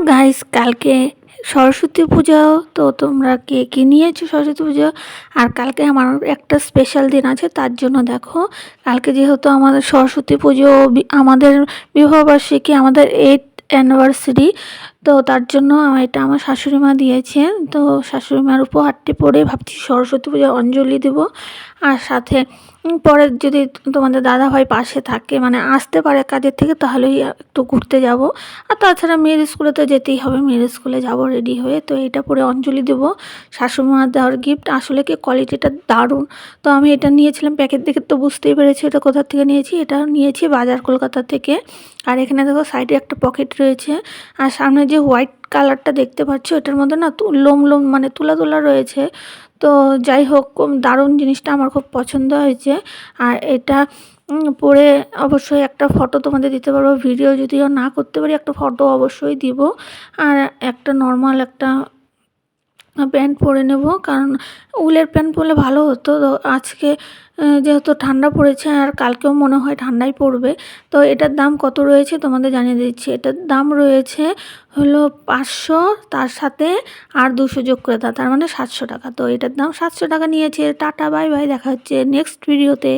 Guys, কালকে সরস্বতী পূজা। তো তোমরা কে কি নিয়েছো সরস্বতী পুজো? আর কালকে আমার একটা স্পেশাল দিন আছে, তার জন্য দেখো কালকে যেহেতু আমাদের সরস্বতী পুজো, আমাদের বিবাহবার্ষিকী, আমাদের 8th অ্যানিভার্সারি। তো তার জন্য এটা আমার শাশুড়ি মা দিয়েছেন। তো শাশুড়ি মার উপহারটি পরে ভাবছি সরস্বতী পুজোর অঞ্জলি দেব। আর সাথে পরে যদি তোমাদের দাদাভাই পাশে থাকে, মানে আসতে পারে কাজের থেকে, তাহলেই একটু ঘুরতে যাব। আর তাছাড়া মেয়ের স্কুলে তো যেতেই হবে, মেয়ের স্কুলে যাব রেডি হয়ে। তো এটা পরে অঞ্জলি দেব। শাশুড়ি মার দেওয়ার গিফট, আসলে কি কোয়ালিটিটা দারুণ। তো আমি এটা নিয়েছিলাম, প্যাকেট দেখে তো বুঝতেই পেরেছি এটা কোথা থেকে নিয়েছি। এটা নিয়েছি বাজার কলকাতা থেকে। আর এখানে দেখো সাইডে একটা পকেট রয়েছে। আর সামনে যে হোয়াইট কালারটা দেখতে পাচ্ছ, এটার মধ্যে না লোম লোম মানে তুলা তুলা রয়েছে। তো যাই হোক, দারুণ জিনিসটা আমার খুব পছন্দ হয়েছে। আর এটা পরে অবশ্যই একটা ফটো তোমাদের দিতে পারবো, ভিডিও যদিও না করতে পারি একটা ফটো অবশ্যই দিব। আর একটা নর্মাল একটা প্যান্ট পরে নেব, কারণ উলের প্যান্ট পরলে ভালো হতো। তো আজকে যেহেতু ঠান্ডা পড়েছে, আর কালকেও মনে হয় ঠান্ডাই পড়বে। তো এটার দাম কত রয়েছে তোমাদের জানিয়ে দিচ্ছি। এটার দাম রয়েছে হলো 500, তার সাথে আর 200 যোগ করে দাও, তার মানে 700 টাকা। তো এটার দাম 700 টাকা নিয়েছে। টাটা, বাই বাই, দেখা হচ্ছে নেক্সট ভিডিওতে।